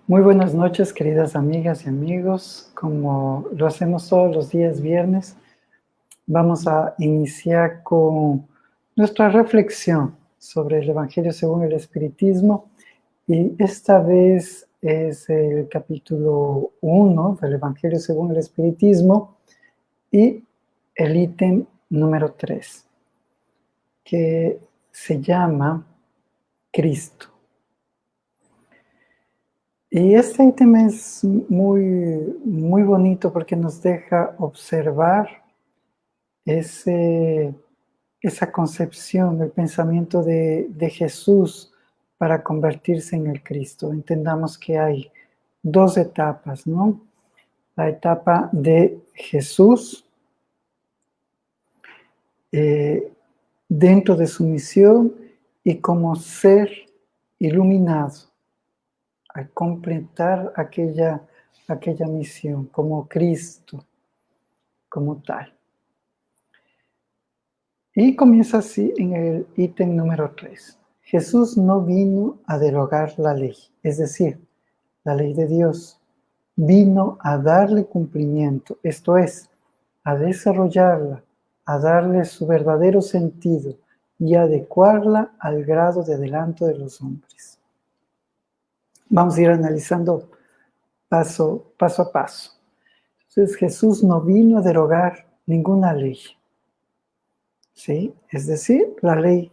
Muy buenas noches, queridas amigas y amigos. Como lo hacemos todos los días viernes, vamos a iniciar con nuestra reflexión sobre el Evangelio según el Espiritismo. Y esta vez es el capítulo 1 del Evangelio según el Espiritismo y el ítem número 3, que se llama Cristo. Y este ítem es muy bonito porque nos deja observar esa concepción, el pensamiento de Jesús para convertirse en el Cristo. Entendamos que hay dos etapas, ¿no? La etapa de Jesús dentro de su misión y como ser iluminado al completar aquella misión como Cristo, como tal. Y comienza así en el ítem número 3. Jesús no vino a derogar la ley, es decir, la ley de Dios. Vino a darle cumplimiento, esto es, a desarrollarla, a darle su verdadero sentido y adecuarla al grado de adelanto de los hombres. Vamos a ir analizando paso a paso. Entonces, Jesús no vino a derogar ninguna ley, ¿sí? Es decir, la ley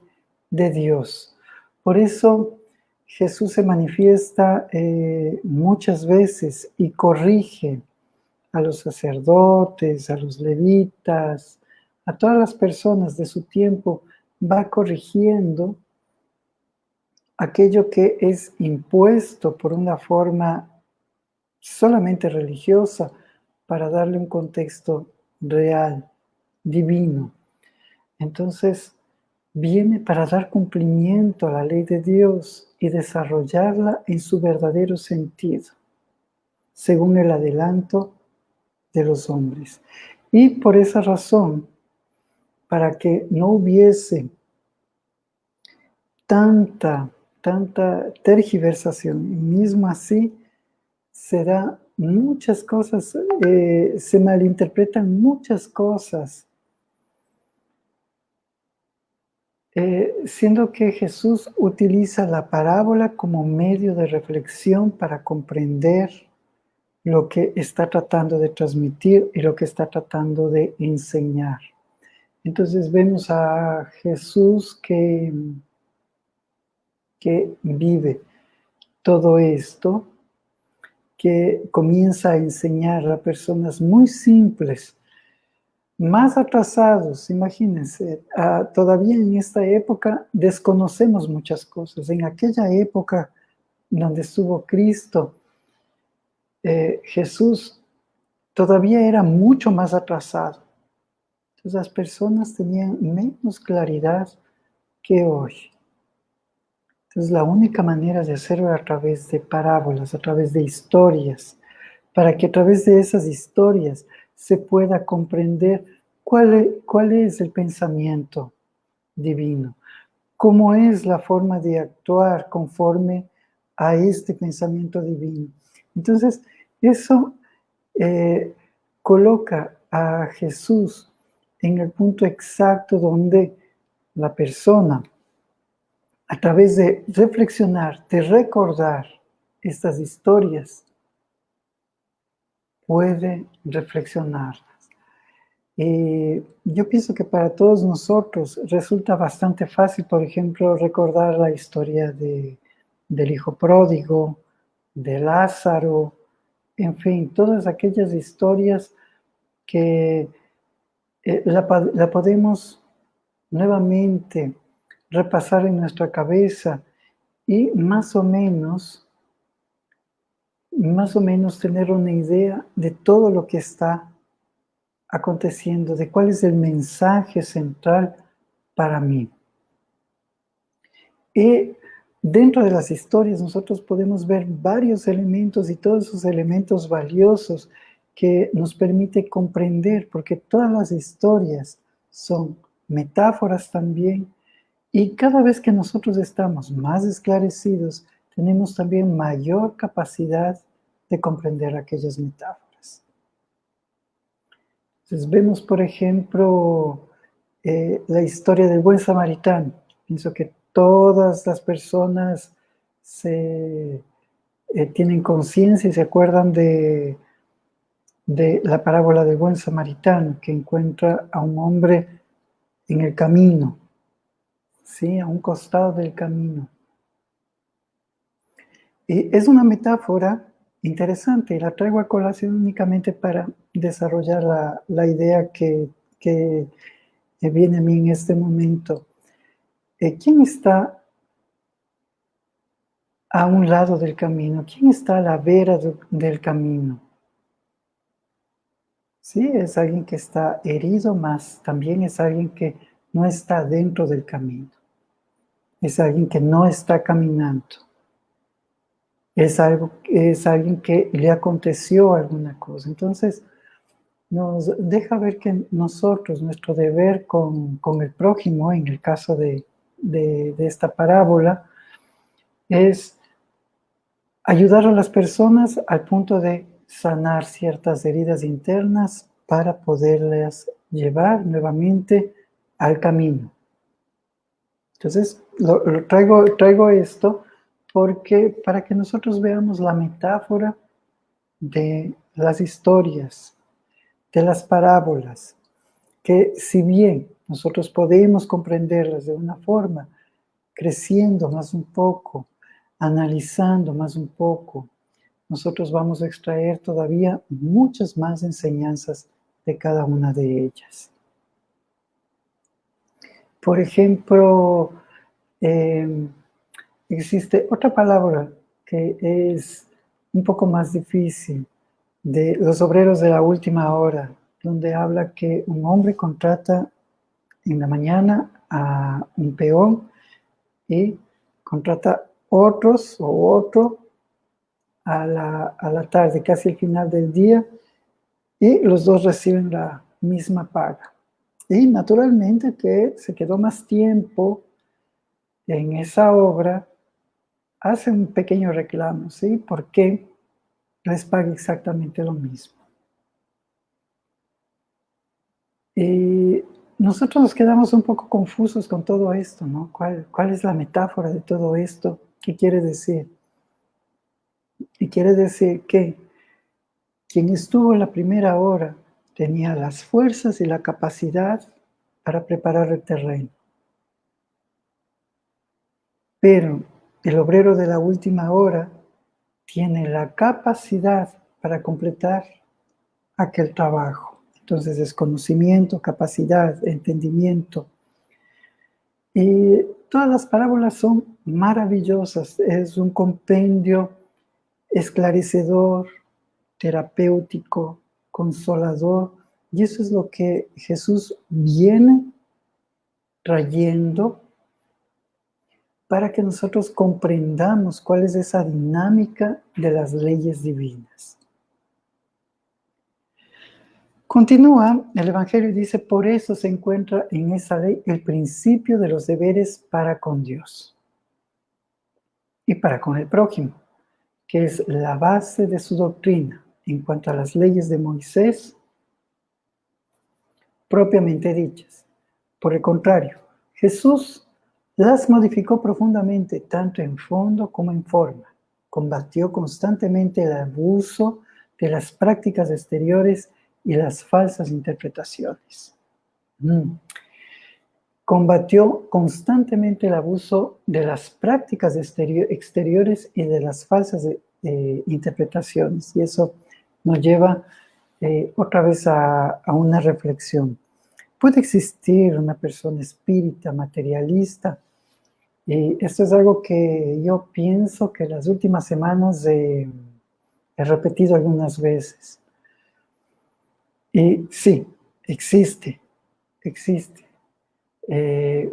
de Dios. Por eso Jesús se manifiesta muchas veces y corrige a los sacerdotes, a los levitas, a todas las personas de su tiempo, va corrigiendo aquello que es impuesto por una forma solamente religiosa para darle un contexto real, divino. Entonces, viene para dar cumplimiento a la ley de Dios y desarrollarla en su verdadero sentido, según el adelanto de los hombres. Y por esa razón, para que no hubiese tanta tergiversación, y mismo así se da muchas cosas, se malinterpretan muchas cosas, siendo que Jesús utiliza la parábola como medio de reflexión para comprender lo que está tratando de transmitir y lo que está tratando de enseñar. Entonces vemos a Jesús que vive todo esto, que comienza a enseñar a personas muy simples, más atrasados, imagínense, todavía en esta época desconocemos muchas cosas. En aquella época donde estuvo Cristo, Jesús todavía era mucho más atrasado. Entonces las personas tenían menos claridad que hoy. Entonces la única manera de hacerlo era a través de parábolas, a través de historias, para que a través de esas historias se pueda comprender cuál es el pensamiento divino, cómo es la forma de actuar conforme a este pensamiento divino. Entonces, eso coloca a Jesús en el punto exacto donde la persona, a través de reflexionar, de recordar estas historias, puede reflexionarlas. Yo pienso que para todos nosotros resulta bastante fácil, por ejemplo, recordar la historia del hijo pródigo, de Lázaro, en fin, todas aquellas historias que la podemos nuevamente repasar en nuestra cabeza y más o menos tener una idea de todo lo que está aconteciendo, de cuál es el mensaje central para mí. Y dentro de las historias nosotros podemos ver varios elementos y todos esos elementos valiosos que nos permite comprender, porque todas las historias son metáforas también, y cada vez que nosotros estamos más esclarecidos, tenemos también mayor capacidad de comprender aquellas metáforas. Entonces vemos, por ejemplo, la historia del buen samaritano. Pienso que todas las personas tienen conciencia y se acuerdan de la parábola del buen samaritano, que encuentra a un hombre en el camino, ¿sí? A un costado del camino. Y es una metáfora interesante y la traigo a colación únicamente para desarrollar la idea que viene a mí en este momento. ¿Quién está a un lado del camino? ¿Quién está a la vera del camino? Sí, es alguien que está herido, más también es alguien que no está dentro del camino. Es alguien que no está caminando. Es alguien que le aconteció alguna cosa. Entonces, nos deja ver que nosotros, nuestro deber con el prójimo, en el caso de esta parábola, es ayudar a las personas al punto de sanar ciertas heridas internas para poderlas llevar nuevamente al camino. Entonces, traigo esto porque para que nosotros veamos la metáfora de las historias, de las parábolas, que si bien nosotros podemos comprenderlas de una forma, creciendo más un poco, analizando más un poco, nosotros vamos a extraer todavía muchas más enseñanzas de cada una de ellas. Por ejemplo, existe otra palabra que es un poco más difícil, de los obreros de la última hora, donde habla que un hombre contrata en la mañana a un peón y contrata otro a la tarde, casi al final del día, y los dos reciben la misma paga. Y naturalmente que se quedó más tiempo en esa obra, hace un pequeño reclamo, ¿sí? ¿Por qué les paga exactamente lo mismo? Y nosotros nos quedamos un poco confusos con todo esto, ¿no? ¿Cuál es la metáfora de todo esto? ¿Qué quiere decir? Y quiere decir que quien estuvo en la primera hora tenía las fuerzas y la capacidad para preparar el terreno. Pero el obrero de la última hora tiene la capacidad para completar aquel trabajo. Entonces es conocimiento, capacidad, entendimiento. Y todas las parábolas son maravillosas. Es un compendio esclarecedor, terapéutico, consolador. Y eso es lo que Jesús viene trayendo para que nosotros comprendamos cuál es esa dinámica de las leyes divinas. Continúa el Evangelio y dice, por eso se encuentra en esa ley el principio de los deberes para con Dios y para con el prójimo, que es la base de su doctrina en cuanto a las leyes de Moisés propiamente dichas. Por el contrario, Jesús las modificó profundamente, tanto en fondo como en forma. Combatió constantemente el abuso de las prácticas exteriores y las falsas interpretaciones. Combatió constantemente el abuso de las prácticas exteriores y de las falsas interpretaciones. Y eso nos lleva otra vez a una reflexión. Puede existir una persona espírita, materialista, y esto es algo que yo pienso que las últimas semanas he repetido algunas veces. Y sí, existe.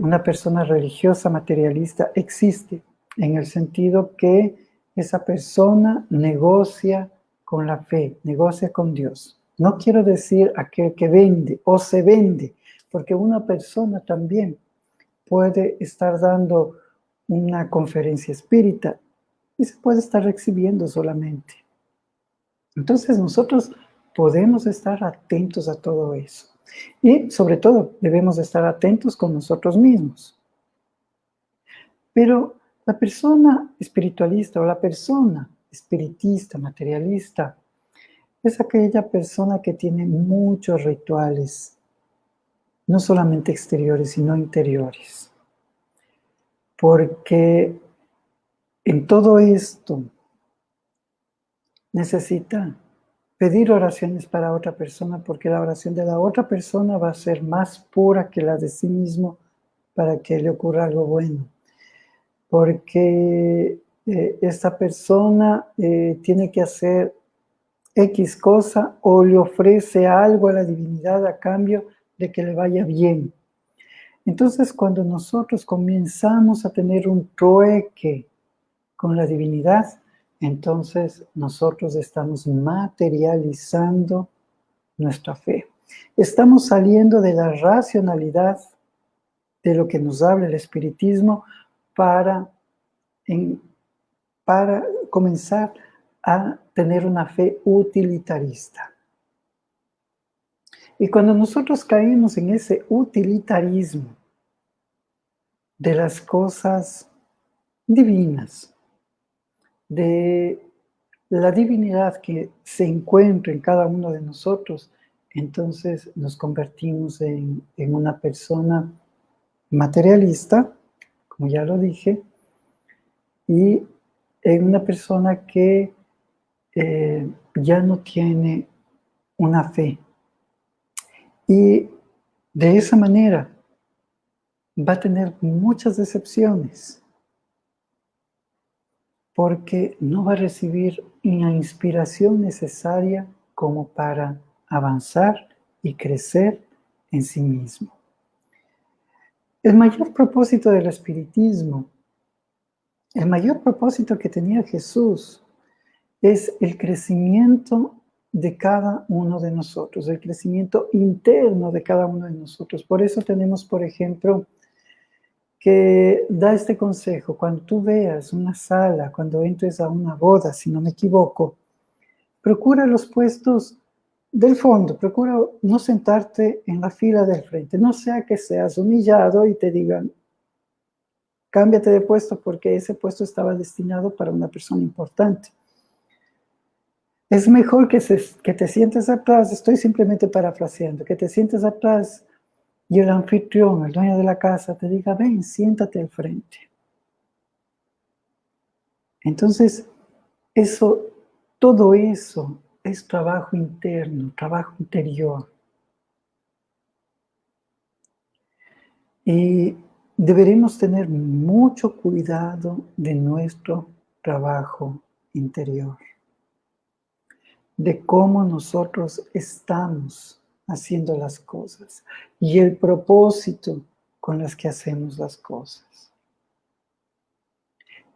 Una persona religiosa, materialista, existe, en el sentido que esa persona negocia con la fe, negocia con Dios. No quiero decir aquel que vende o se vende, porque una persona también puede estar dando una conferencia espírita y se puede estar exhibiendo solamente. Entonces nosotros podemos estar atentos a todo eso. Y sobre todo debemos estar atentos con nosotros mismos. Pero la persona espiritualista o la persona espiritista, materialista, es aquella persona que tiene muchos rituales, no solamente exteriores, sino interiores. Porque en todo esto necesita pedir oraciones para otra persona, porque la oración de la otra persona va a ser más pura que la de sí mismo para que le ocurra algo bueno. Porque esta persona tiene que hacer X cosa o le ofrece algo a la divinidad a cambio de que le vaya bien. Entonces, cuando nosotros comenzamos a tener un trueque con la divinidad, entonces nosotros estamos materializando nuestra fe. Estamos saliendo de la racionalidad de lo que nos habla el espiritismo para comenzar a tener una fe utilitarista. Y cuando nosotros caemos en ese utilitarismo de las cosas divinas, de la divinidad que se encuentra en cada uno de nosotros, entonces nos convertimos en una persona materialista, como ya lo dije, y en una persona que ya no tiene una fe. Y de esa manera va a tener muchas decepciones, porque no va a recibir la inspiración necesaria como para avanzar y crecer en sí mismo. El mayor propósito del espiritismo, el mayor propósito que tenía Jesús, es el crecimiento de cada uno de nosotros, el crecimiento interno de cada uno de nosotros. Por eso tenemos, por ejemplo, que da este consejo: cuando tú veas una sala, cuando entres a una boda, si no me equivoco, procura los puestos del fondo, procura no sentarte en la fila del frente, no sea que seas humillado y te digan, cámbiate de puesto porque ese puesto estaba destinado para una persona importante. Es mejor que te sientes atrás, estoy simplemente parafraseando, que te sientes atrás y el anfitrión, el dueño de la casa, te diga, ven, siéntate al frente. Entonces, todo eso es trabajo interno, trabajo interior. Y deberemos tener mucho cuidado de nuestro trabajo interior, de cómo nosotros estamos haciendo las cosas y el propósito con las que hacemos las cosas.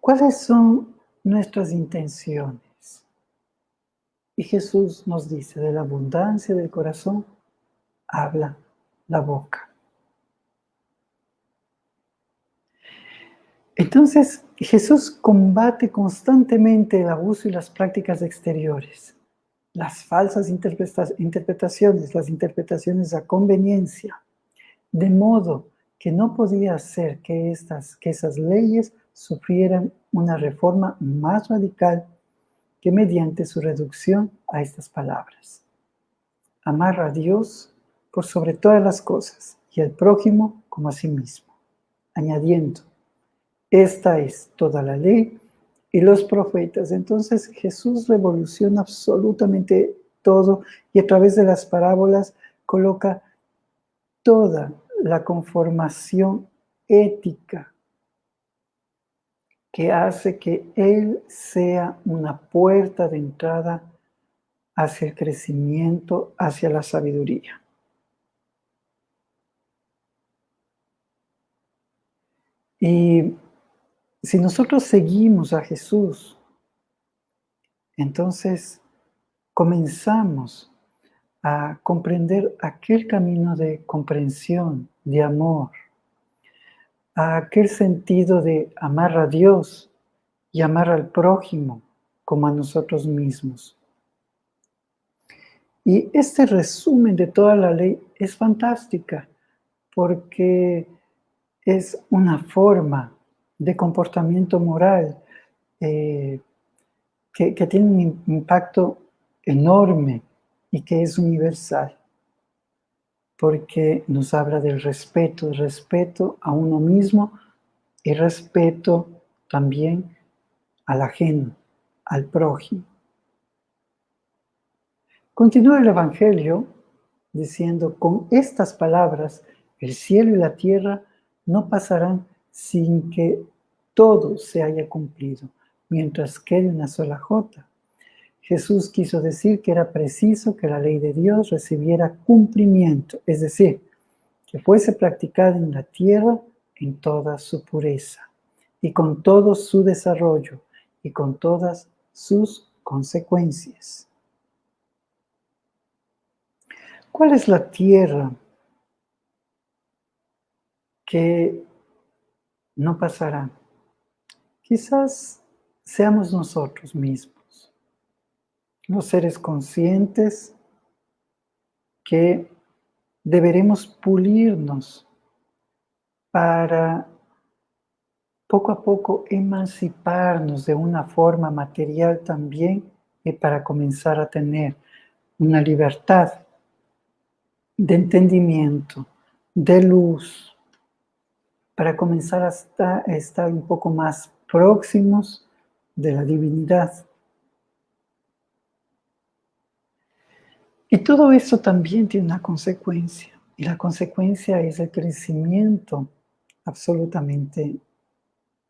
¿Cuáles son nuestras intenciones? Y Jesús nos dice, de la abundancia del corazón habla la boca. Entonces, Jesús combate constantemente el abuso y las prácticas exteriores, las falsas interpretaciones, las interpretaciones a conveniencia, de modo que no podía hacer que esas leyes sufrieran una reforma más radical que mediante su reducción a estas palabras. Amar a Dios por sobre todas las cosas y al prójimo como a sí mismo, añadiendo, esta es toda la ley y los profetas. Entonces Jesús revoluciona absolutamente todo y a través de las parábolas coloca toda la conformación ética que hace que Él sea una puerta de entrada hacia el crecimiento, hacia la sabiduría. Y si nosotros seguimos a Jesús, entonces comenzamos a comprender aquel camino de comprensión, de amor, a aquel sentido de amar a Dios y amar al prójimo como a nosotros mismos. Y este resumen de toda la ley es fantástica porque es una forma de comportamiento moral que tiene un impacto enorme y que es universal, porque nos habla del respeto a uno mismo y respeto también al ajeno, al prójimo. Continúa el Evangelio diciendo, con estas palabras, el cielo y la tierra no pasarán sin que todo se haya cumplido, mientras quede una sola jota. Jesús quiso decir que era preciso que la ley de Dios recibiera cumplimiento, es decir, que fuese practicada en la tierra en toda su pureza y con todo su desarrollo y con todas sus consecuencias. ¿Cuál es la tierra que no pasará? Quizás seamos nosotros mismos, los seres conscientes que deberemos pulirnos para poco a poco emanciparnos de una forma material también y para comenzar a tener una libertad de entendimiento, de luz, para comenzar a estar un poco más próximos de la divinidad. Y todo eso también tiene una consecuencia, y la consecuencia es el crecimiento absolutamente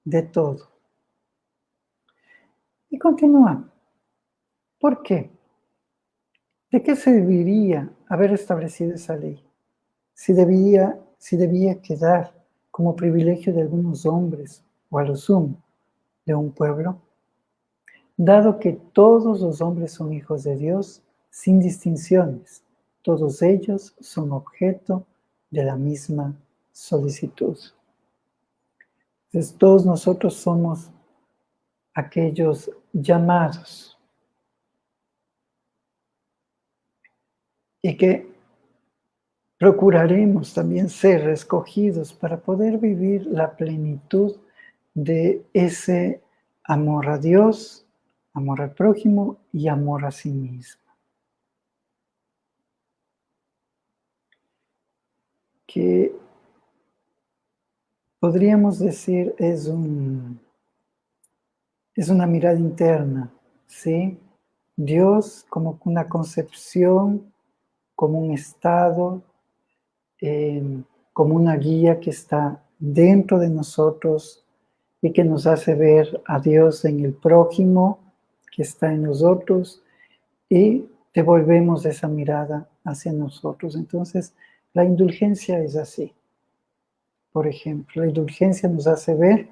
de todo. Y continúa. ¿Por qué? ¿De qué serviría haber establecido esa ley? Si debía quedar como privilegio de algunos hombres o a lo sumo de un pueblo, dado que todos los hombres son hijos de Dios sin distinciones, todos ellos son objeto de la misma solicitud. Entonces, todos nosotros somos aquellos llamados y que procuraremos también ser escogidos para poder vivir la plenitud de ese amor a Dios, amor al prójimo y amor a sí mismo. Que podríamos decir es una mirada interna, ¿sí? Dios como una concepción, como un estado, como una guía que está dentro de nosotros y que nos hace ver a Dios en el prójimo que está en nosotros y devolvemos esa mirada hacia nosotros. Entonces, la indulgencia es así. Por ejemplo, la indulgencia nos hace ver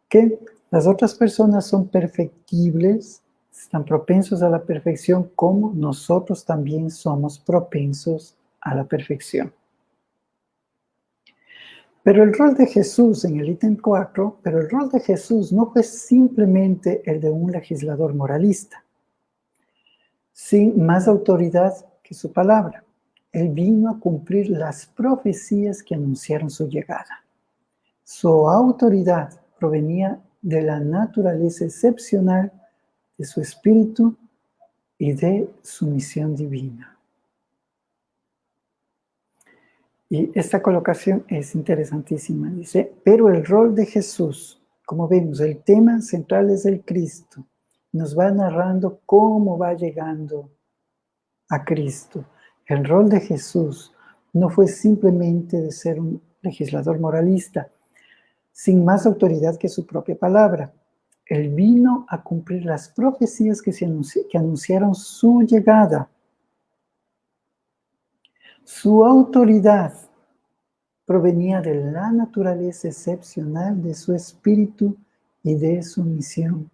que las otras personas son perfectibles, están propensos a la perfección, como nosotros también somos propensos a la perfección. Pero el rol de Jesús en el ítem 4, pero el rol de Jesús no fue simplemente el de un legislador moralista, sin más autoridad que su palabra. Él vino a cumplir las profecías que anunciaron su llegada. Su autoridad provenía de la naturaleza excepcional de su espíritu y de su misión divina. Y esta colocación es interesantísima. Dice, pero el rol de Jesús, como vemos, el tema central es el Cristo. Nos va narrando cómo va llegando a Cristo. El rol de Jesús no fue simplemente de ser un legislador moralista, sin más autoridad que su propia palabra. Él vino a cumplir las profecías que anunciaron su llegada. Su autoridad provenía de la naturaleza excepcional de su espíritu y de su misión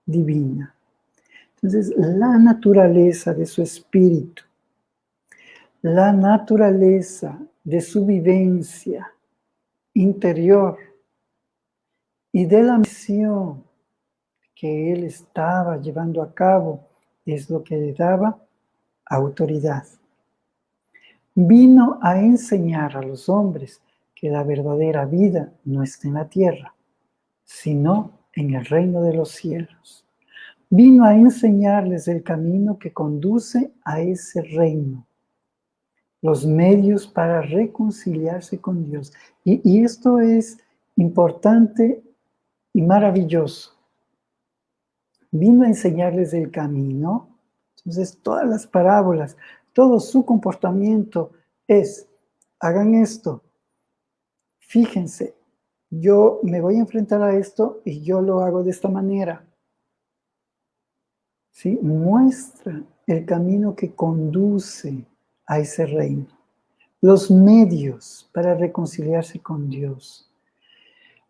divina. Entonces, la naturaleza de su espíritu, la naturaleza de su vivencia interior y de la misión que él estaba llevando a cabo es lo que le daba autoridad. Vino a enseñar a los hombres que la verdadera vida no está en la tierra, sino en el reino de los cielos. Vino a enseñarles el camino que conduce a ese reino, los medios para reconciliarse con Dios. Y esto es importante y maravilloso. Vino a enseñarles el camino. Entonces, todas las parábolas, todo su comportamiento es, hagan esto, fíjense, yo me voy a enfrentar a esto y yo lo hago de esta manera. ¿Sí? Muestra el camino que conduce a ese reino, los medios para reconciliarse con Dios.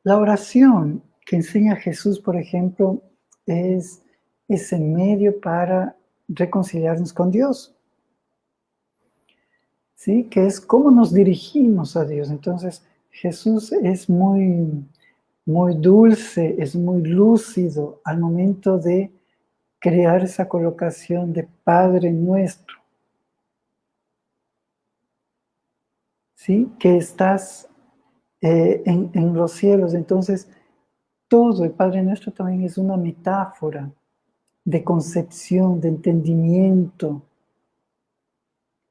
La oración que enseña Jesús, por ejemplo, es ese medio para reconciliarnos con Dios. ¿Sí? Que es cómo nos dirigimos a Dios. Entonces, Jesús es muy dulce, es muy lúcido al momento de crear esa colocación de Padre nuestro. ¿Sí? Que estás en los cielos. Entonces, todo el Padre nuestro también es una metáfora de concepción, de entendimiento,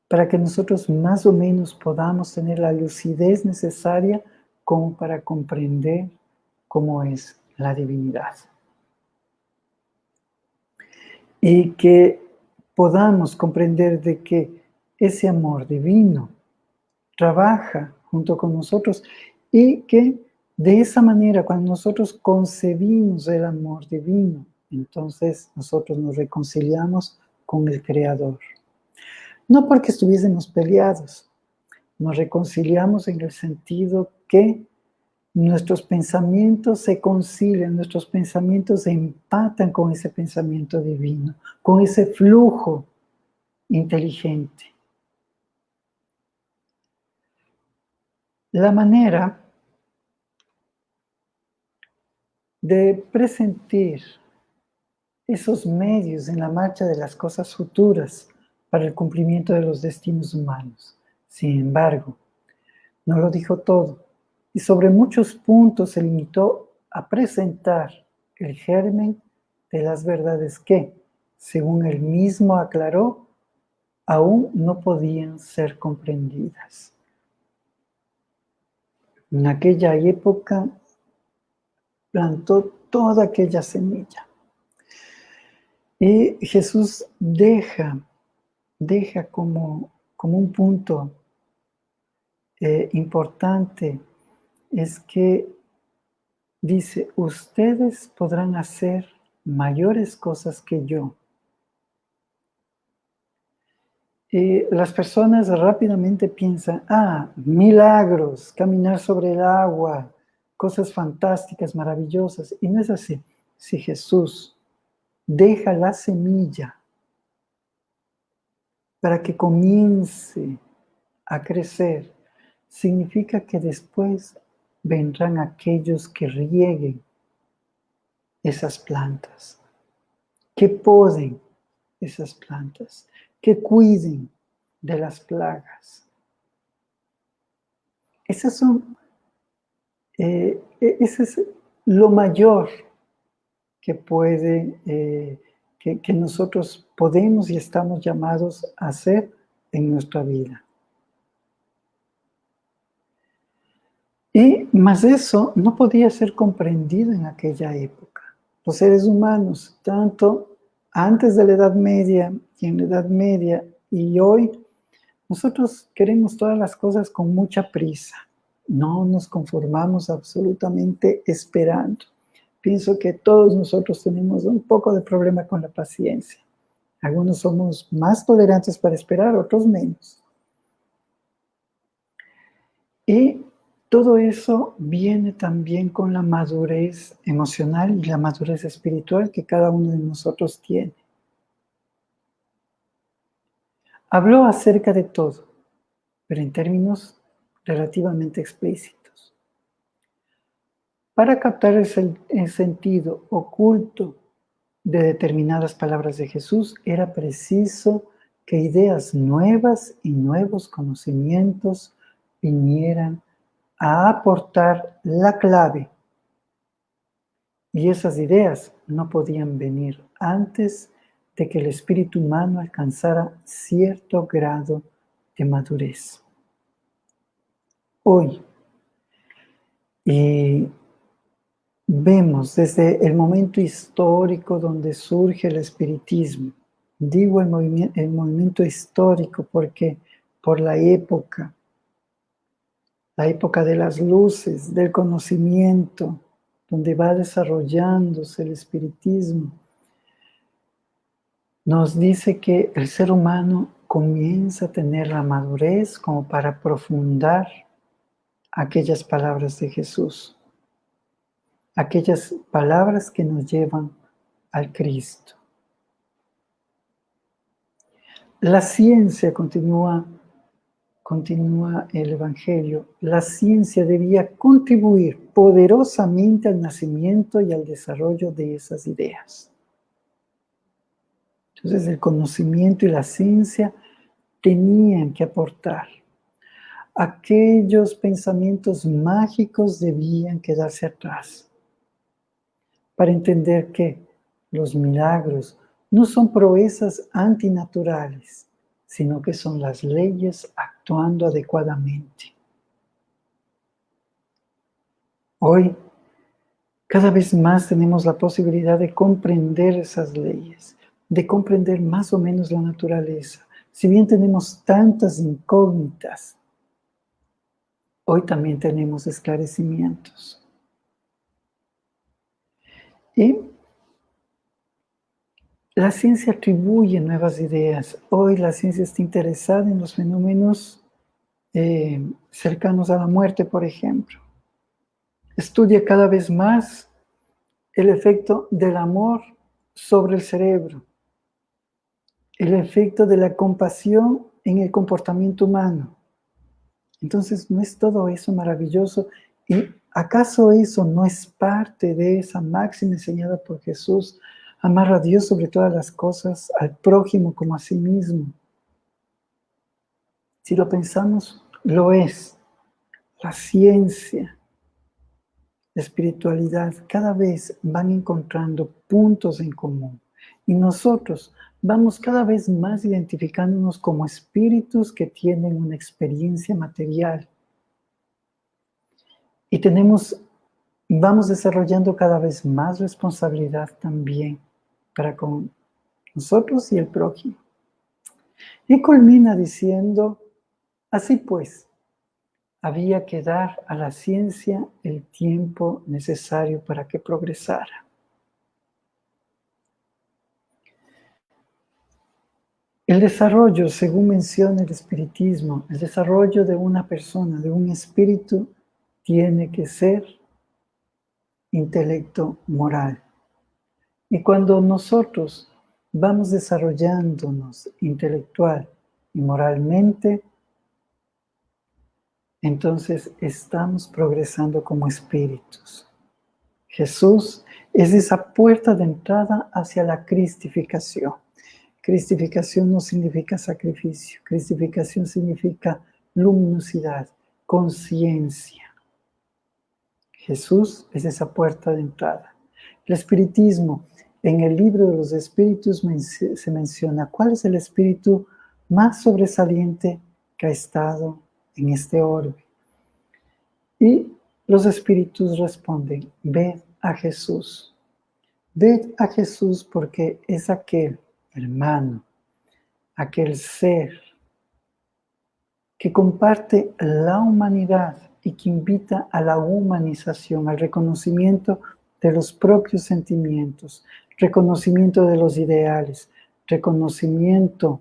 para que nosotros más o menos podamos tener la lucidez necesaria como para comprender cómo es la divinidad. Y que podamos comprender de que ese amor divino trabaja junto con nosotros y que de esa manera, cuando nosotros concebimos el amor divino, entonces nosotros nos reconciliamos con el Creador. No porque estuviésemos peleados, nos reconciliamos en el sentido que nuestros pensamientos se concilian, nuestros pensamientos se empatan con ese pensamiento divino, con ese flujo inteligente. La manera de presentir esos medios en la marcha de las cosas futuras para el cumplimiento de los destinos humanos. Sin embargo, no lo dijo todo y sobre muchos puntos se limitó a presentar el germen de las verdades que, según él mismo aclaró, aún no podían ser comprendidas. En aquella época plantó toda aquella semilla. Y Jesús deja como un punto importante, es que dice, ustedes podrán hacer mayores cosas que yo. Y las personas rápidamente piensan, milagros, caminar sobre el agua, cosas fantásticas, maravillosas. Y no es así. Si Jesús deja la semilla para que comience a crecer, significa que después vendrán aquellos que rieguen esas plantas, que poden esas plantas, que cuiden de las plagas. Ese es lo mayor que que nosotros podemos y estamos llamados a hacer en nuestra vida. Y más eso no podía ser comprendido en aquella época. Los seres humanos, tanto antes de la Edad Media y en la Edad Media y hoy, nosotros queremos todas las cosas con mucha prisa. No nos conformamos absolutamente esperando. Pienso que todos nosotros tenemos un poco de problema con la paciencia. Algunos somos más tolerantes para esperar, otros menos. Y todo eso viene también con la madurez emocional y la madurez espiritual que cada uno de nosotros tiene. Habló acerca de todo, pero en términos relativamente explícitos. Para captar el sentido oculto de determinadas palabras de Jesús, era preciso que ideas nuevas y nuevos conocimientos vinieran a aportar la clave. Y esas ideas no podían venir antes de que el espíritu humano alcanzara cierto grado de madurez. Hoy, vemos desde el momento histórico donde surge el espiritismo. Digo el movimiento histórico porque por la época de las luces, del conocimiento, donde va desarrollándose el espiritismo, nos dice que el ser humano comienza a tener la madurez como para profundar aquellas palabras de Jesús, aquellas palabras que nos llevan al Cristo. La ciencia, continúa el Evangelio, la ciencia debía contribuir poderosamente al nacimiento y al desarrollo de esas ideas. Entonces el conocimiento y la ciencia tenían que aportar. Aquellos pensamientos mágicos debían quedarse atrás para entender que los milagros no son proezas antinaturales, sino que son las leyes actuando adecuadamente. Hoy, cada vez más tenemos la posibilidad de comprender esas leyes, de comprender más o menos la naturaleza. Si bien tenemos tantas incógnitas, hoy también tenemos esclarecimientos. Y la ciencia atribuye nuevas ideas. Hoy la ciencia está interesada en los fenómenos cercanos a la muerte, por ejemplo. Estudia cada vez más el efecto del amor sobre el cerebro, el efecto de la compasión en el comportamiento humano. Entonces, ¿no es todo eso maravilloso? ¿Y acaso eso no es parte de esa máxima enseñada por Jesús? Amar a Dios sobre todas las cosas, al prójimo como a sí mismo. Si lo pensamos, lo es. La ciencia, la espiritualidad, cada vez van encontrando puntos en común. Y nosotros vamos cada vez más identificándonos como espíritus que tienen una experiencia material. Y vamos desarrollando cada vez más responsabilidad también para con nosotros y el prójimo. Y culmina diciendo, así pues, había que dar a la ciencia el tiempo necesario para que progresara. El desarrollo, según menciona el espiritismo, el desarrollo de una persona, de un espíritu, tiene que ser intelecto moral. Y cuando nosotros vamos desarrollándonos intelectual y moralmente, entonces estamos progresando como espíritus. Jesús es esa puerta de entrada hacia la cristificación. Cristificación no significa sacrificio. Cristificación significa luminosidad, conciencia. Jesús es esa puerta de entrada. El espiritismo, en el libro de los espíritus se menciona cuál es el espíritu más sobresaliente que ha estado en este orbe. Y los espíritus responden, ved a Jesús. Ved a Jesús porque es aquel hermano, aquel ser que comparte la humanidad y que invita a la humanización, al reconocimiento de los propios sentimientos, reconocimiento de los ideales, reconocimiento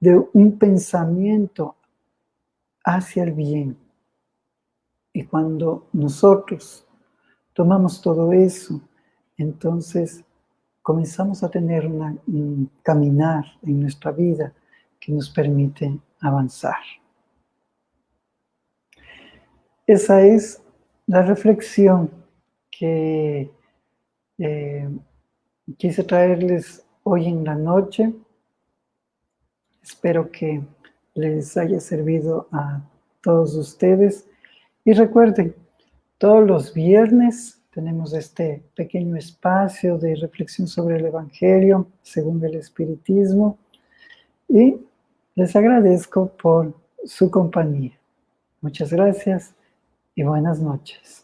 de un pensamiento hacia el bien. Y cuando nosotros tomamos todo eso, entonces comenzamos a tener un caminar en nuestra vida que nos permite avanzar. Esa es la reflexión que Quise traerles hoy en la noche. Espero que les haya servido a todos ustedes. Y recuerden, todos los viernes tenemos este pequeño espacio de reflexión sobre el Evangelio según el Espiritismo. Y les agradezco por su compañía. Muchas gracias y buenas noches.